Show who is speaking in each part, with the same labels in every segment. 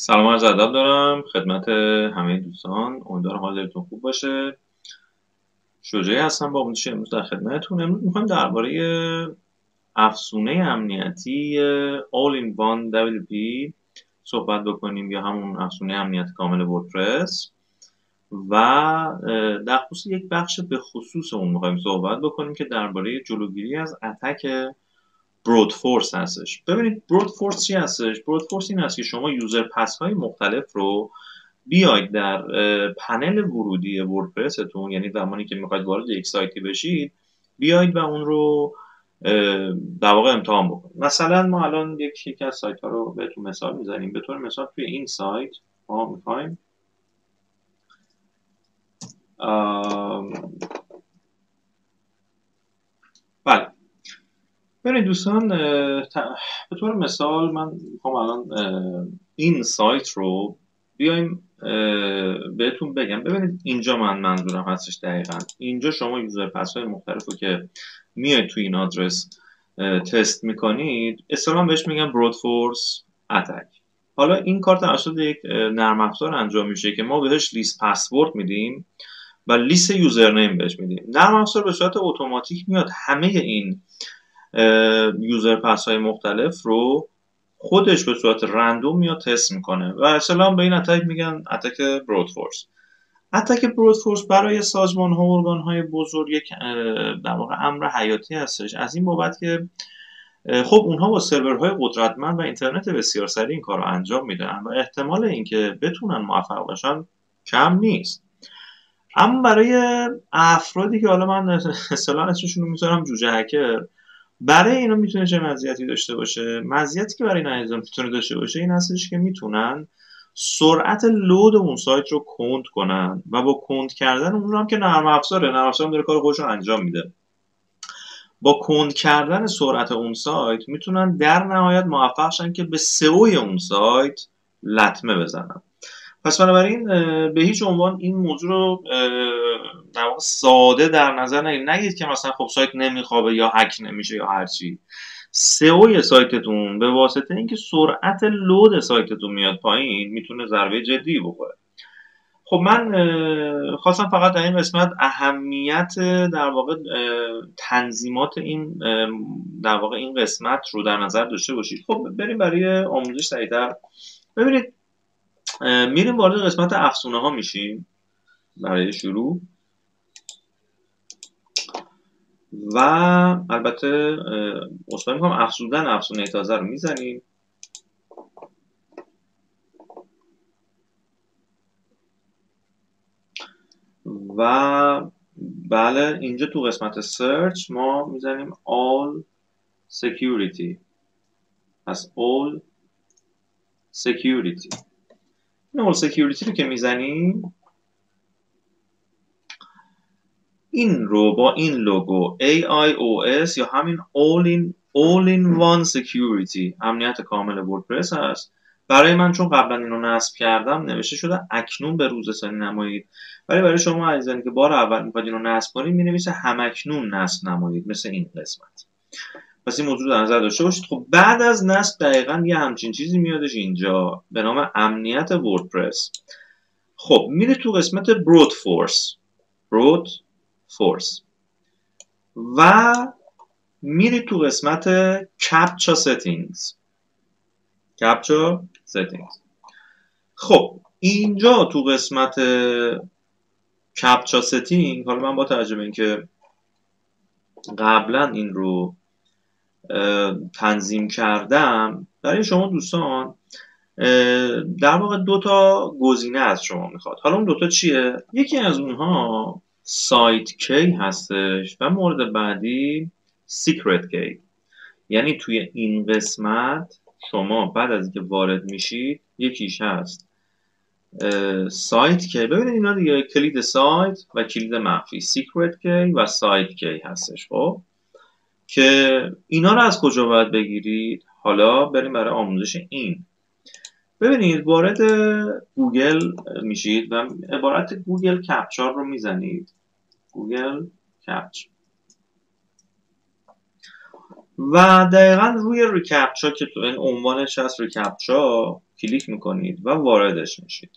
Speaker 1: سلام عرض ادب دارم خدمت همه دوستان. امیدوارم حالتون خوب باشه. شجاعی هستم با آموزش امروز در خدمتتون. امروز میخوایم درباره افزونه امنیتی All in One WP صحبت بکنیم یا همون افزونه امنیت کامل وردپرس و در خصوص یک بخش به خصوص اون میخوایم صحبت بکنیم که درباره جلوگیری از اتک برود فورس هستش. ببینید برود فورس چی هستش؟ برود فورس این است که شما یوزر پس های مختلف رو بیاید در پنل ورودی وردپرستون، یعنی زمانی که میخواید وارد یک سایتی بشید بیاید و اون رو در واقع امتحان بکنید. مثلا ما الان یکی از سایت ها رو بهتون مثال میزنیم. به طور مثال توی این سایت ما میخوایم بله ببینید دوستان، به طور مثال من میخوام الان این سایت رو بیایم بهتون بگم. ببینید اینجا منظورم هستش دقیقا اینجا شما یوزر پس های مختلف رو که میاید توی این آدرس تست میکنید، اصطلاحاً بهش میگن برود فورس اتک. حالا این کار توسط یک نرم افزار انجام میشه که ما بهش لیست پسورد میدیم و لیست یوزرنیم بهش میدیم. نرم افزار به صورت اتوماتیک میاد همه این یوزر پس های مختلف رو خودش به صورت رندوم میاد تست میکنه و اصلا به این اتک میگن اتک برود فورس. اتک برود فورس برای سازمان ها و ارگان های بزرگ یک در واقع امر حیاتی هستش، از این بابت که خب اونها با سرورهای قدرتمند و اینترنت بسیار سریع این کار رو انجام میدن و احتمال اینکه بتونن موفق باشن کم نیست. اما برای افرادی که حالا من اصطلاحاً اسمشون رو میذارم جوجه هکر، برای اینا میتونه چه مزیتی داشته باشه؟ مزیتی که برای این عزیزان میتونه داشته باشه این هستش که میتونن سرعت لود اون سایت رو کند کنن و با کند کردن اون رو هم که نرم افزار داره کار خودش رو انجام میده، با کند کردن سرعت اون سایت میتونن در نهایت موفق شن که به سئو اون سایت لطمه بزنن. پس بنابراین به هیچ عنوان این موضوع رو در واقع ساده در نظر نگیرید که مثلا خب سایت نمیخوابه یا هک نمیشه یا هر چی. سئو سایتتون به واسطه اینکه سرعت لود سایتتون میاد پایین میتونه ضربه جدی بخوره. خب من خواستم فقط در این قسمت اهمیت در واقع تنظیمات این در واقع این قسمت رو در نظر داشته باشید. خب بریم برای آموزش سریعتر. ببینید میریم وارد قسمت افزونه ها میشیم برای شروع و البته اصلا میکنم افزونه تازه رو میزنیم و بله اینجا تو قسمت سرچ ما میزنیم all security. پس all security، این all security رو که میزنیم این رو با این لوگو AIOS یا همین all in one security امنیت کامل وردپرس هست. برای من چون قبلا اینو نصب کردم نوشته شده اکنون به روز رسانی نمایید، ولی برای شما عزیزانی که بار اول میخواید اینو نصب کنید مینویسه همکنون نصب نمایید، مثل این قسمت. پس این موضوع در نظر داشته باشید. خب بعد از نصب دقیقاً یه همچین چیزی میادش اینجا به نام امنیت وردپرس. خب میره تو قسمت برود فورس و میری تو قسمت کپچا سیتینگز. خب اینجا تو قسمت کپچا سیتینگ، حالا من با توجه به اینکه قبلا این رو تنظیم کردم برای شما دوستان، در واقع دو تا گزینه از شما میخواد. حالا اون دوتا چیه؟ یکی از اونها سایت کی هستش و مورد بعدی سیکرت کی. یعنی توی این قسمت شما بعد از اینکه وارد میشید یکیش هست سایت کی. ببینید اینا دیگه کلید سایت و کلید مخفی، سیکرت کی و سایت کی هستش. خب که اینا رو از کجا باید بگیرید؟ حالا بریم برای آموزش این. ببینید وارد گوگل میشید و عبارت گوگل کپچار رو میزنید. گوگل کپچ و دقیقا روی ریکپچا که تو این عنوانش هست ریکپچا کلیک میکنید و واردش میشید.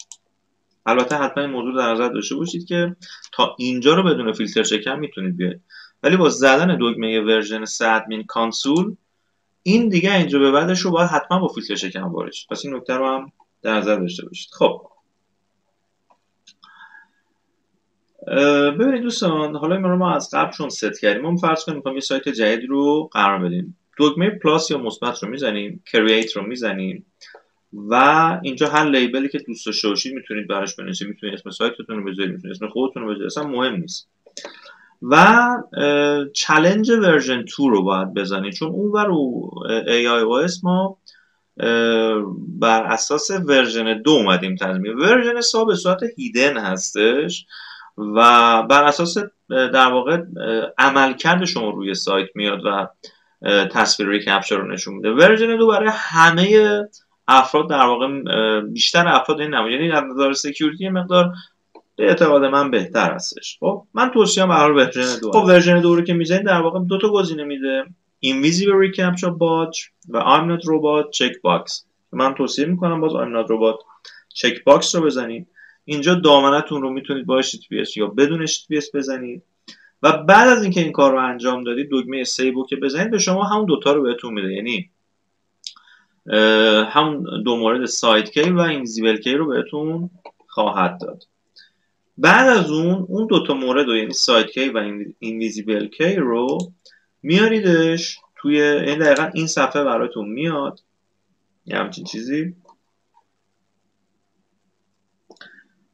Speaker 1: البته حتما این موضوع در نظر داشته باشید که تا اینجا رو بدون فیلتر شکن میتونید بیاید، ولی با زدن دکمه ورژن 3 ادمین کانسول این دیگه اینجا به بعدش رو باید حتما با فیلتر شکن وارد شید. پس این نکته رو هم در نظر داشته باشید. خب ببینید دوستان، حالا این رو ما از قبل چون ست کردیم، ما فرض کنیم می‌خوایم یه سایت جدید رو قرار بدیم. دکمه پلاس یا مثبت رو میزنیم، کرییت رو میزنیم و اینجا هر لیبلی که دوست داشته باشید میتونید براش بنویسید. میتونید اسم سایتتون رو بذارید، میتونید اسم خودتون رو بذارید، اصلا مهم نیست. و چالش ورژن 2 رو باید بزنید، چون اون رو AIOS ما بر اساس ورژن 2 اومدیم تنظیم. ورژن 3 به صورت هیدن هستش و بر اساس در واقع عملکرد شما روی سایت میاد و تصویر ریکپچر رو نشون میده. ورژن 2 برای همه افراد در واقع بیشتر افراد این نمونه، یعنی از نظر سکیوریتی مقدار به اعتقاد من بهتر هستش. خب من توصیه‌ام برای ورژن 2. خب ورژن 2 رو که میزنید در واقع دو تا گزینه میده، Invisible Recaptcha Badge و I'm Not Robot Check Box. من توصیه میکنم باز I'm Not Robot Check Box رو بزنید. اینجا دامنتون رو میتونید با HTTPS یا بدون HTTPS بزنید و بعد از اینکه این کار رو انجام دادید دکمه سیو که بزنید به شما همون دوتا رو بهتون میده، یعنی همون دو مورد سایت کی و اینویزیبل کی رو بهتون خواهد داد. بعد از اون دوتا مورد رو، یعنی سایت کی و اینویزیبل کی رو میاریدش توی این دقیقا این صفحه براتون میاد یه همچین چیزی.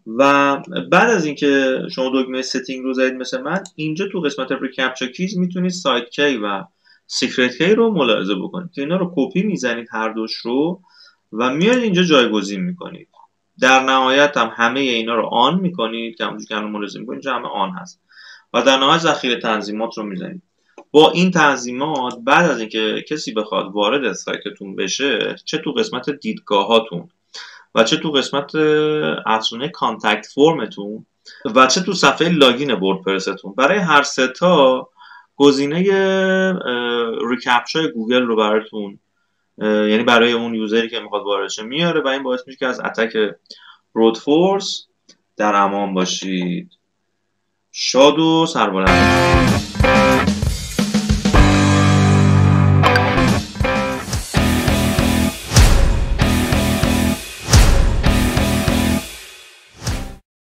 Speaker 1: و بعد از اینکه شما دکمه ستینگ رو زدید مثل من، اینجا تو قسمت ریکپچا کیز میتونید سایت کی و سیکرت کی رو ملاحظه بکنید که اینا رو کپی میزنید هر دوش رو و میارید اینجا جایگزین میکنید. در نهایت هم همه اینا رو آن میکنید که همونجور که الان ملاحظه میکنید اینجا همه آن هست و در نهایت ذخیره تنظیمات رو میزنید. با این تنظیمات بعد از اینکه کسی بخواد وارد سایتتون بشه، چه تو قسمت دیدگاهاتون و چه تو قسمت افزونه کانتکت فرمتون و چه تو صفحه لاگین وردپرستون، برای هر سه تا گزینه ریکپچای گوگل رو براتون، یعنی برای اون یوزری که میخواد وارد شه میاره و این باعث میشه که از اتک برود فورس در امان باشید. شاد و سربلند.